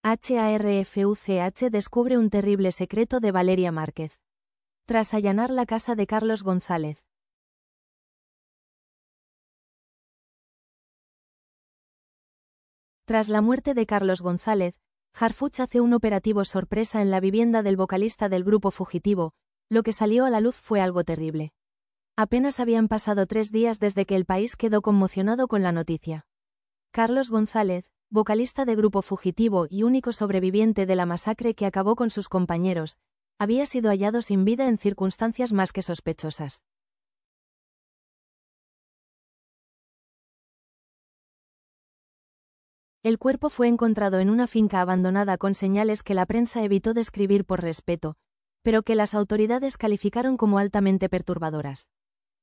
HARFUCH descubre un terrible secreto de Valeria Márquez. Tras allanar la casa de Carlos González. Tras la muerte de Carlos González, Harfuch hace un operativo sorpresa en la vivienda del vocalista del grupo fugitivo. Lo que salió a la luz fue algo terrible. Apenas habían pasado 3 días desde que el país quedó conmocionado con la noticia. Carlos González, vocalista de grupo fugitivo y único sobreviviente de la masacre que acabó con sus compañeros, había sido hallado sin vida en circunstancias más que sospechosas. El cuerpo fue encontrado en una finca abandonada con señales que la prensa evitó describir por respeto, pero que las autoridades calificaron como altamente perturbadoras.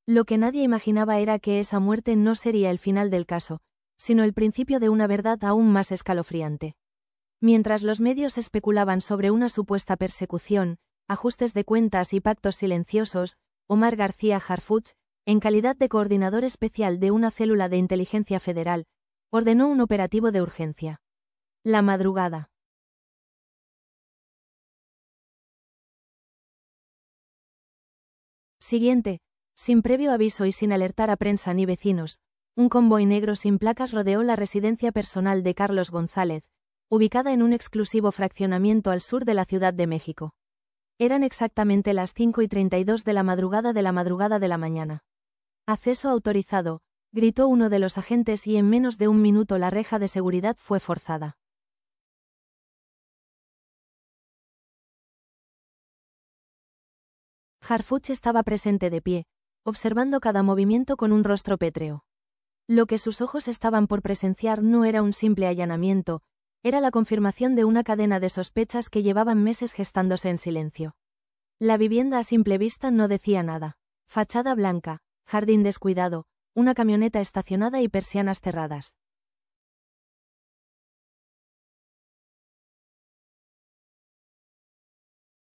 Lo que nadie imaginaba era que esa muerte no sería el final del caso, sino el principio de una verdad aún más escalofriante. Mientras los medios especulaban sobre una supuesta persecución, ajustes de cuentas y pactos silenciosos, Omar García Harfuch, en calidad de coordinador especial de una célula de inteligencia federal, ordenó un operativo de urgencia. La madrugada siguiente, sin previo aviso y sin alertar a prensa ni vecinos, un convoy negro sin placas rodeó la residencia personal de Carlos González, ubicada en un exclusivo fraccionamiento al sur de la Ciudad de México. Eran exactamente las 5:32 de la madrugada de la mañana. «Acceso autorizado», gritó uno de los agentes y en menos de un minuto la reja de seguridad fue forzada. Harfuch estaba presente de pie, observando cada movimiento con un rostro pétreo. Lo que sus ojos estaban por presenciar no era un simple allanamiento, era la confirmación de una cadena de sospechas que llevaban meses gestándose en silencio. La vivienda a simple vista no decía nada. Fachada blanca, jardín descuidado, una camioneta estacionada y persianas cerradas.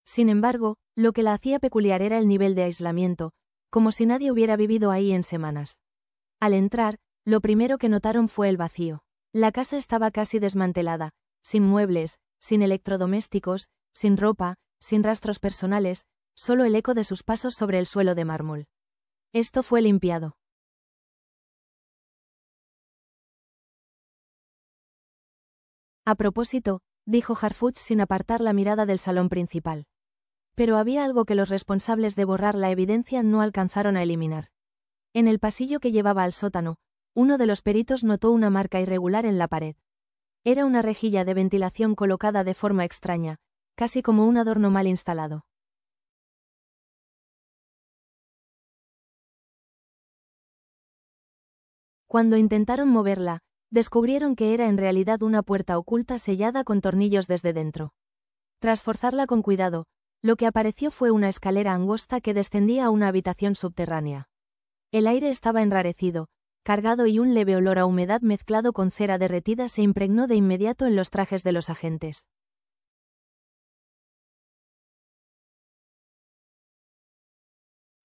Sin embargo, lo que la hacía peculiar era el nivel de aislamiento, como si nadie hubiera vivido ahí en semanas. Al entrar, lo primero que notaron fue el vacío. La casa estaba casi desmantelada, sin muebles, sin electrodomésticos, sin ropa, sin rastros personales, solo el eco de sus pasos sobre el suelo de mármol. Esto fue limpiado. A propósito, dijo Harfuch sin apartar la mirada del salón principal. Pero había algo que los responsables de borrar la evidencia no alcanzaron a eliminar. En el pasillo que llevaba al sótano, uno de los peritos notó una marca irregular en la pared. Era una rejilla de ventilación colocada de forma extraña, casi como un adorno mal instalado. Cuando intentaron moverla, descubrieron que era en realidad una puerta oculta sellada con tornillos desde dentro. Tras forzarla con cuidado, lo que apareció fue una escalera angosta que descendía a una habitación subterránea. El aire estaba enrarecido, cargado y un leve olor a humedad mezclado con cera derretida se impregnó de inmediato en los trajes de los agentes.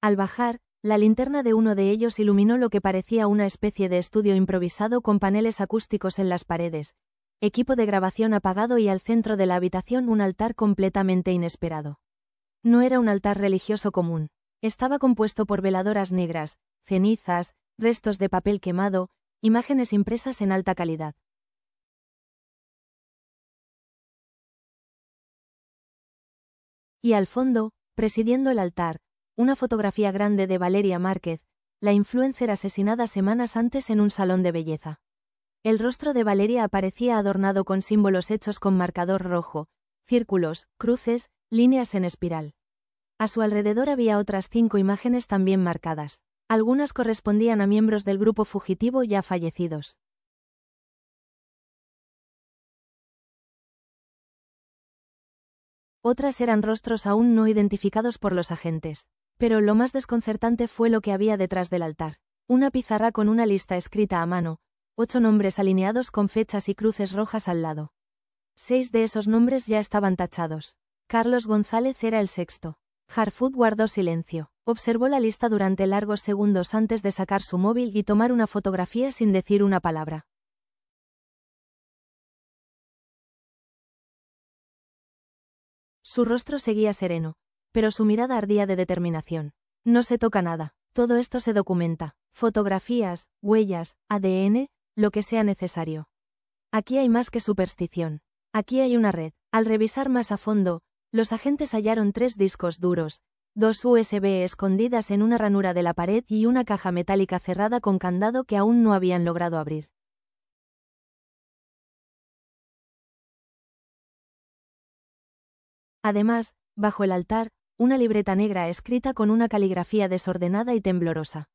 Al bajar, la linterna de uno de ellos iluminó lo que parecía una especie de estudio improvisado con paneles acústicos en las paredes, equipo de grabación apagado y al centro de la habitación un altar completamente inesperado. No era un altar religioso común. Estaba compuesto por veladoras negras, cenizas, restos de papel quemado, imágenes impresas en alta calidad. Y al fondo, presidiendo el altar, una fotografía grande de Valeria Márquez, la influencer asesinada semanas antes en un salón de belleza. El rostro de Valeria aparecía adornado con símbolos hechos con marcador rojo, círculos, cruces, líneas en espiral. A su alrededor había otras 5 imágenes también marcadas. Algunas correspondían a miembros del grupo fugitivo ya fallecidos. Otras eran rostros aún no identificados por los agentes. Pero lo más desconcertante fue lo que había detrás del altar. Una pizarra con una lista escrita a mano, 8 nombres alineados con fechas y cruces rojas al lado. 6 de esos nombres ya estaban tachados. Carlos González era el sexto. Harfuch guardó silencio. Observó la lista durante largos segundos antes de sacar su móvil y tomar una fotografía sin decir una palabra. Su rostro seguía sereno, pero su mirada ardía de determinación. No se toca nada. Todo esto se documenta. Fotografías, huellas, ADN, lo que sea necesario. Aquí hay más que superstición. Aquí hay una red. Al revisar más a fondo, los agentes hallaron 3 discos duros, 2 USB escondidas en una ranura de la pared y una caja metálica cerrada con candado que aún no habían logrado abrir. Además, bajo el altar, una libreta negra escrita con una caligrafía desordenada y temblorosa.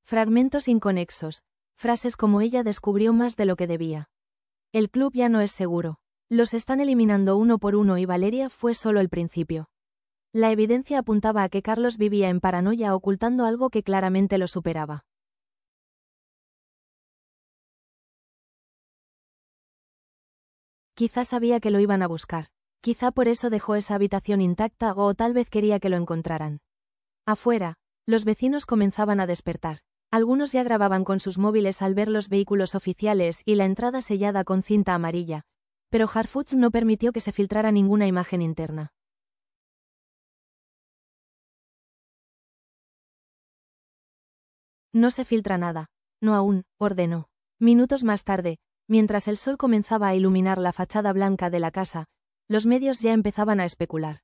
Fragmentos inconexos, frases como ella descubrió más de lo que debía. El club ya no es seguro. Los están eliminando uno por uno y Valeria fue solo el principio. La evidencia apuntaba a que Carlos vivía en paranoia ocultando algo que claramente lo superaba. Quizá sabía que lo iban a buscar. Quizá por eso dejó esa habitación intacta o tal vez quería que lo encontraran. Afuera, los vecinos comenzaban a despertar. Algunos ya grababan con sus móviles al ver los vehículos oficiales y la entrada sellada con cinta amarilla, pero Harfuch no permitió que se filtrara ninguna imagen interna. No se filtra nada. No aún, ordenó. Minutos más tarde, mientras el sol comenzaba a iluminar la fachada blanca de la casa, los medios ya empezaban a especular.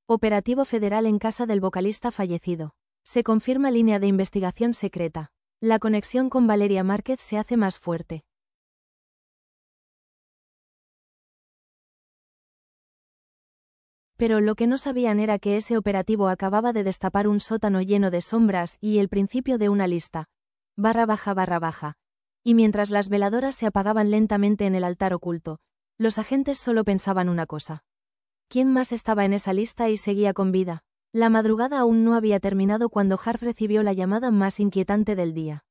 Operativo federal en casa del vocalista fallecido. Se confirma línea de investigación secreta. La conexión con Valeria Márquez se hace más fuerte. Pero lo que no sabían era que ese operativo acababa de destapar un sótano lleno de sombras y el principio de una lista. //. Y mientras las veladoras se apagaban lentamente en el altar oculto, los agentes solo pensaban una cosa. ¿Quién más estaba en esa lista y seguía con vida? La madrugada aún no había terminado cuando Harf recibió la llamada más inquietante del día.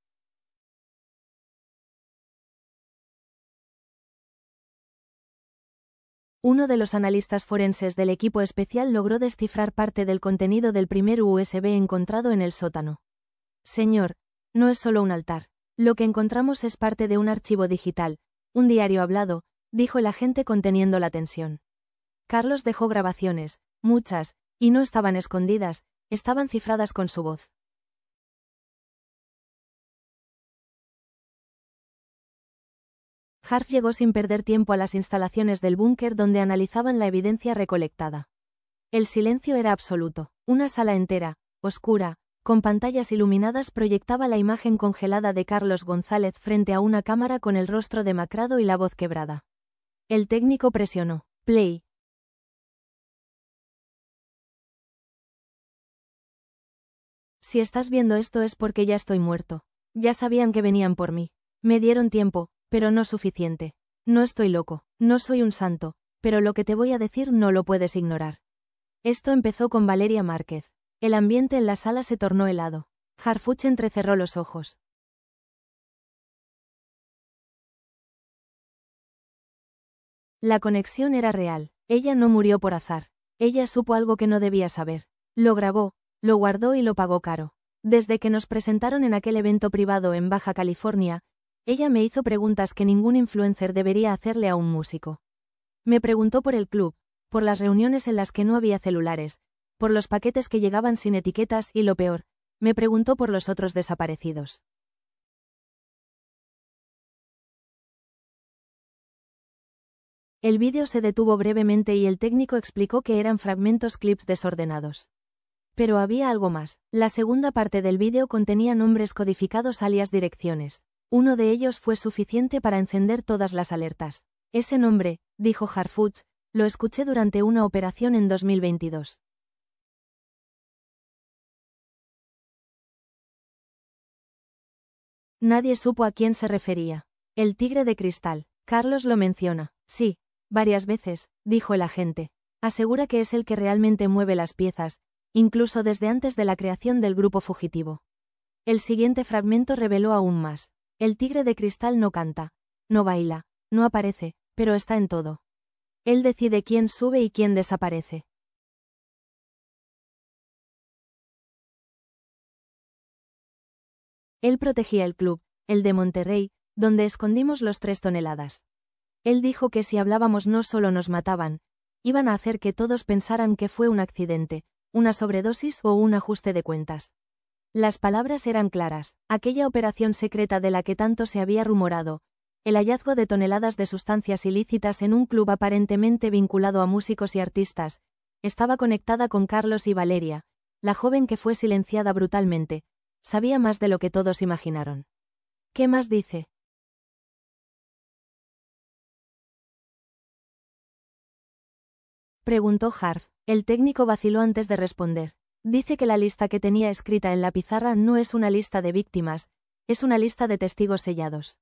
Uno de los analistas forenses del equipo especial logró descifrar parte del contenido del primer USB encontrado en el sótano. Señor, no es solo un altar. Lo que encontramos es parte de un archivo digital, un diario hablado, dijo el agente conteniendo la tensión. Carlos dejó grabaciones, muchas, y no estaban escondidas, estaban cifradas con su voz. Harf llegó sin perder tiempo a las instalaciones del búnker donde analizaban la evidencia recolectada. El silencio era absoluto. Una sala entera, oscura, con pantallas iluminadas proyectaba la imagen congelada de Carlos González frente a una cámara con el rostro demacrado y la voz quebrada. El técnico presionó play. Si estás viendo esto es porque ya estoy muerto. Ya sabían que venían por mí. Me dieron tiempo, pero no suficiente. No estoy loco, no soy un santo, pero lo que te voy a decir no lo puedes ignorar. Esto empezó con Valeria Márquez. El ambiente en la sala se tornó helado. Harfuch entrecerró los ojos. La conexión era real. Ella no murió por azar. Ella supo algo que no debía saber. Lo grabó, lo guardó y lo pagó caro. Desde que nos presentaron en aquel evento privado en Baja California, ella me hizo preguntas que ningún influencer debería hacerle a un músico. Me preguntó por el club, por las reuniones en las que no había celulares, por los paquetes que llegaban sin etiquetas y lo peor, me preguntó por los otros desaparecidos. El vídeo se detuvo brevemente y el técnico explicó que eran fragmentos clips desordenados. Pero había algo más. La segunda parte del vídeo contenía nombres codificados alias direcciones. Uno de ellos fue suficiente para encender todas las alertas. Ese nombre, dijo Harfuch, lo escuché durante una operación en 2022. Nadie supo a quién se refería. El tigre de cristal. Carlos lo menciona. Sí, varias veces, dijo el agente. Asegura que es el que realmente mueve las piezas, incluso desde antes de la creación del grupo fugitivo. El siguiente fragmento reveló aún más. El tigre de cristal no canta, no baila, no aparece, pero está en todo. Él decide quién sube y quién desaparece. Él protegía el club, el de Monterrey, donde escondimos los 3 toneladas. Él dijo que si hablábamos no solo nos mataban, iban a hacer que todos pensaran que fue un accidente, una sobredosis o un ajuste de cuentas. Las palabras eran claras, aquella operación secreta de la que tanto se había rumorado, el hallazgo de toneladas de sustancias ilícitas en un club aparentemente vinculado a músicos y artistas, estaba conectada con Carlos y Valeria, la joven que fue silenciada brutalmente, sabía más de lo que todos imaginaron. ¿Qué más dice? Preguntó Harv. El técnico vaciló antes de responder. Dice que la lista que tenía escrita en la pizarra no es una lista de víctimas, es una lista de testigos sellados.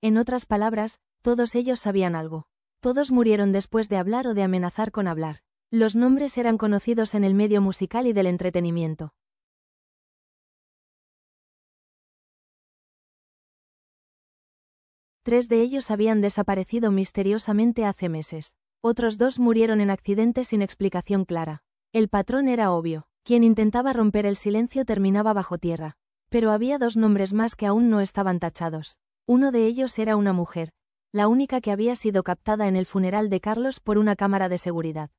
En otras palabras, todos ellos sabían algo. Todos murieron después de hablar o de amenazar con hablar. Los nombres eran conocidos en el medio musical y del entretenimiento. Tres de ellos habían desaparecido misteriosamente hace meses. Otros dos murieron en accidentes sin explicación clara. El patrón era obvio. Quien intentaba romper el silencio terminaba bajo tierra. Pero había dos nombres más que aún no estaban tachados. Uno de ellos era una mujer, la única que había sido captada en el funeral de Carlos por una cámara de seguridad.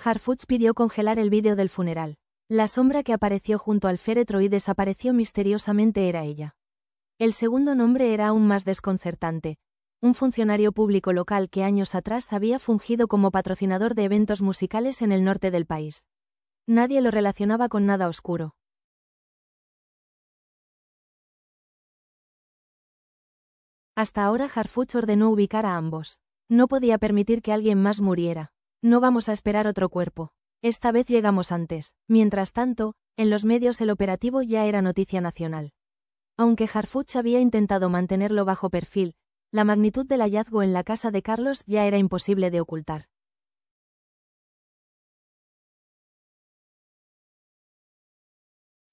Harfuch pidió congelar el vídeo del funeral. La sombra que apareció junto al féretro y desapareció misteriosamente era ella. El segundo nombre era aún más desconcertante. Un funcionario público local que años atrás había fungido como patrocinador de eventos musicales en el norte del país. Nadie lo relacionaba con nada oscuro. Hasta ahora Harfuch ordenó ubicar a ambos. No podía permitir que alguien más muriera. No vamos a esperar otro cuerpo. Esta vez llegamos antes. Mientras tanto, en los medios el operativo ya era noticia nacional. Aunque Harfuch había intentado mantenerlo bajo perfil, la magnitud del hallazgo en la casa de Carlos ya era imposible de ocultar.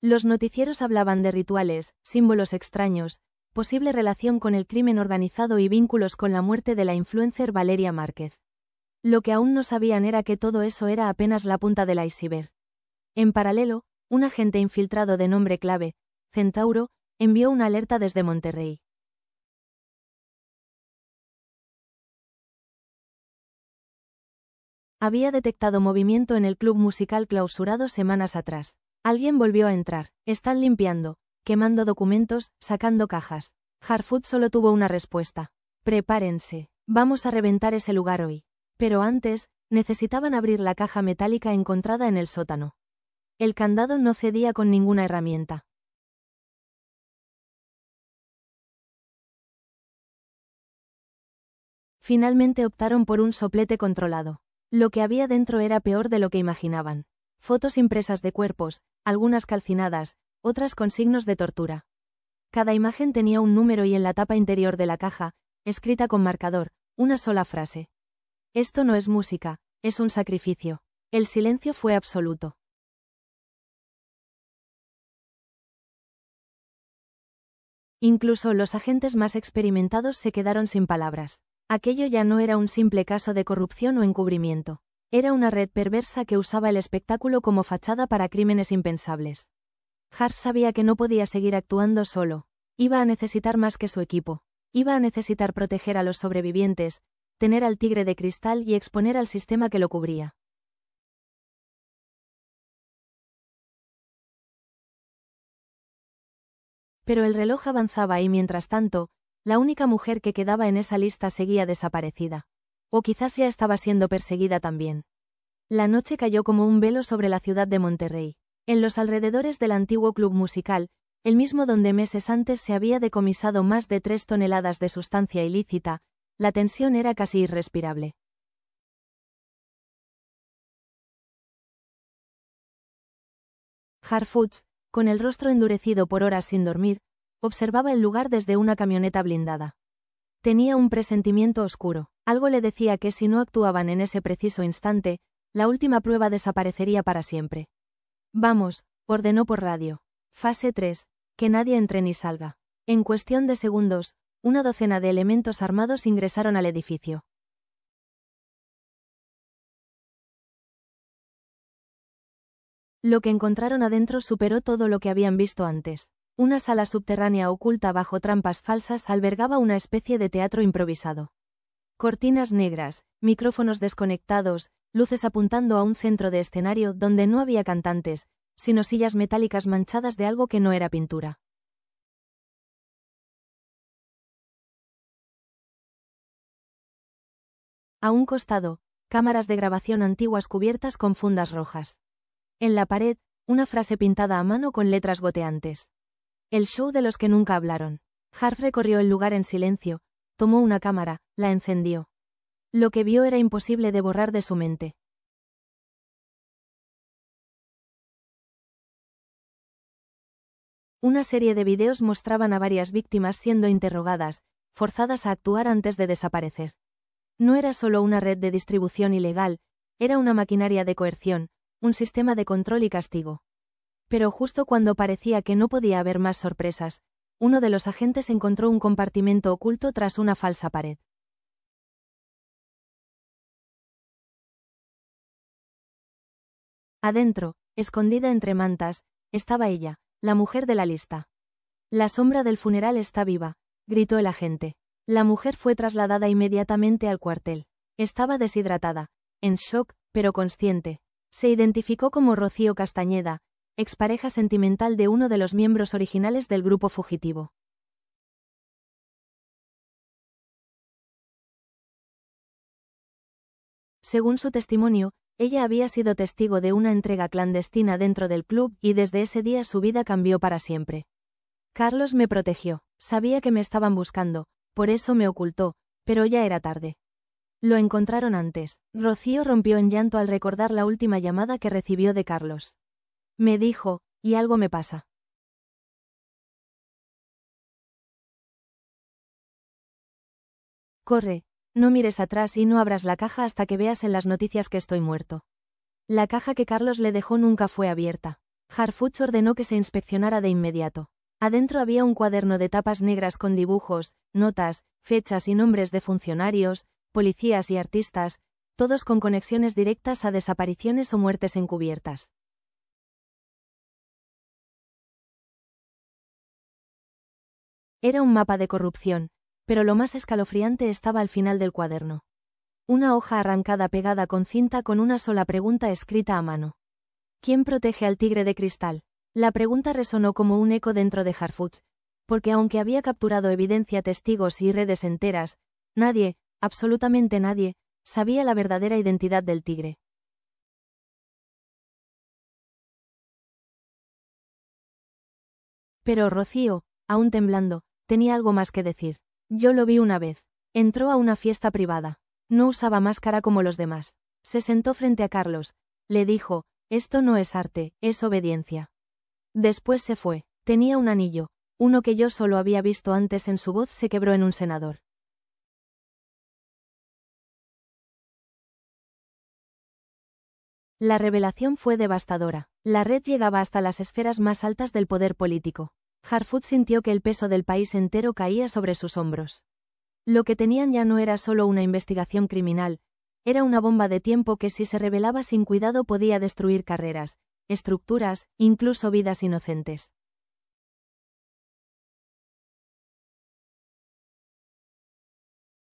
Los noticieros hablaban de rituales, símbolos extraños, posible relación con el crimen organizado y vínculos con la muerte de la influencer Valeria Márquez. Lo que aún no sabían era que todo eso era apenas la punta del iceberg. En paralelo, un agente infiltrado de nombre clave, Centauro, envió una alerta desde Monterrey. Había detectado movimiento en el club musical clausurado semanas atrás. Alguien volvió a entrar. Están limpiando, quemando documentos, sacando cajas. Harfuch solo tuvo una respuesta. Prepárense. Vamos a reventar ese lugar hoy. Pero antes, necesitaban abrir la caja metálica encontrada en el sótano. El candado no cedía con ninguna herramienta. Finalmente optaron por un soplete controlado. Lo que había dentro era peor de lo que imaginaban. Fotos impresas de cuerpos, algunas calcinadas, otras con signos de tortura. Cada imagen tenía un número y en la tapa interior de la caja, escrita con marcador, una sola frase. Esto no es música, es un sacrificio. El silencio fue absoluto. Incluso los agentes más experimentados se quedaron sin palabras. Aquello ya no era un simple caso de corrupción o encubrimiento. Era una red perversa que usaba el espectáculo como fachada para crímenes impensables. Harv sabía que no podía seguir actuando solo. Iba a necesitar más que su equipo. Iba a necesitar proteger a los sobrevivientes, tener al tigre de cristal y exponer al sistema que lo cubría. Pero el reloj avanzaba y mientras tanto, la única mujer que quedaba en esa lista seguía desaparecida. O quizás ya estaba siendo perseguida también. La noche cayó como un velo sobre la ciudad de Monterrey. En los alrededores del antiguo club musical, el mismo donde meses antes se había decomisado más de 3 toneladas de sustancia ilícita, la tensión era casi irrespirable. Harfuch, con el rostro endurecido por horas sin dormir, observaba el lugar desde una camioneta blindada. Tenía un presentimiento oscuro. Algo le decía que si no actuaban en ese preciso instante, la última prueba desaparecería para siempre. Vamos, ordenó por radio. Fase 3, que nadie entre ni salga. En cuestión de segundos, una docena de elementos armados ingresaron al edificio. Lo que encontraron adentro superó todo lo que habían visto antes. Una sala subterránea oculta bajo trampas falsas albergaba una especie de teatro improvisado. Cortinas negras, micrófonos desconectados, luces apuntando a un centro de escenario donde no había cantantes, sino sillas metálicas manchadas de algo que no era pintura. A un costado, cámaras de grabación antiguas cubiertas con fundas rojas. En la pared, una frase pintada a mano con letras goteantes. El show de los que nunca hablaron. Harf recorrió el lugar en silencio, tomó una cámara, la encendió. Lo que vio era imposible de borrar de su mente. Una serie de videos mostraban a varias víctimas siendo interrogadas, forzadas a actuar antes de desaparecer. No era solo una red de distribución ilegal, era una maquinaria de coerción, un sistema de control y castigo. Pero justo cuando parecía que no podía haber más sorpresas, uno de los agentes encontró un compartimento oculto tras una falsa pared. Adentro, escondida entre mantas, estaba ella, la mujer de la lista. La sombra del funeral está viva, gritó el agente. La mujer fue trasladada inmediatamente al cuartel. Estaba deshidratada, en shock, pero consciente. Se identificó como Rocío Castañeda, expareja sentimental de uno de los miembros originales del grupo fugitivo. Según su testimonio, ella había sido testigo de una entrega clandestina dentro del club y desde ese día su vida cambió para siempre. Carlos me protegió, sabía que me estaban buscando, por eso me ocultó, pero ya era tarde. Lo encontraron antes. Rocío rompió en llanto al recordar la última llamada que recibió de Carlos. Me dijo, y algo me pasa. Corre, no mires atrás y no abras la caja hasta que veas en las noticias que estoy muerto. La caja que Carlos le dejó nunca fue abierta. Harfuch ordenó que se inspeccionara de inmediato. Adentro había un cuaderno de tapas negras con dibujos, notas, fechas y nombres de funcionarios, policías y artistas, todos con conexiones directas a desapariciones o muertes encubiertas. Era un mapa de corrupción, pero lo más escalofriante estaba al final del cuaderno. Una hoja arrancada pegada con cinta con una sola pregunta escrita a mano. ¿Quién protege al tigre de cristal? La pregunta resonó como un eco dentro de Harfuch, porque aunque había capturado evidencia, testigos y redes enteras, nadie, absolutamente nadie, sabía la verdadera identidad del tigre. Pero Rocío, aún temblando, tenía algo más que decir. Yo lo vi una vez. Entró a una fiesta privada. No usaba máscara como los demás. Se sentó frente a Carlos. Le dijo, esto no es arte, es obediencia. Después se fue. Tenía un anillo, uno que yo solo había visto antes. En su voz se quebró en un senador. La revelación fue devastadora. La red llegaba hasta las esferas más altas del poder político. Harfuch sintió que el peso del país entero caía sobre sus hombros. Lo que tenían ya no era solo una investigación criminal, era una bomba de tiempo que si se revelaba sin cuidado podía destruir carreras, estructuras, incluso vidas inocentes.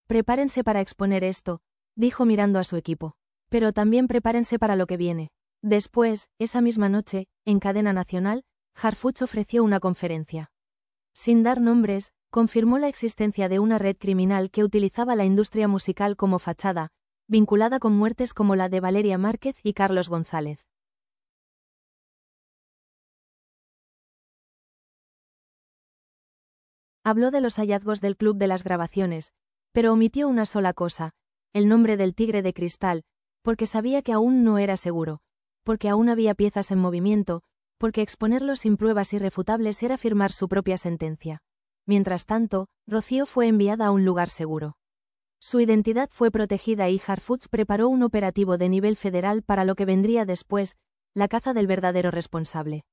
Prepárense para exponer esto, dijo mirando a su equipo. Pero también prepárense para lo que viene. Después, esa misma noche, en cadena nacional, Harfuch ofreció una conferencia. Sin dar nombres, confirmó la existencia de una red criminal que utilizaba la industria musical como fachada, vinculada con muertes como la de Valeria Márquez y Carlos González. Habló de los hallazgos del club de las grabaciones, pero omitió una sola cosa, el nombre del tigre de cristal, porque sabía que aún no era seguro, porque aún había piezas en movimiento, porque exponerlo sin pruebas irrefutables era firmar su propia sentencia. Mientras tanto, Rocío fue enviada a un lugar seguro. Su identidad fue protegida y Harfuch preparó un operativo de nivel federal para lo que vendría después, la caza del verdadero responsable.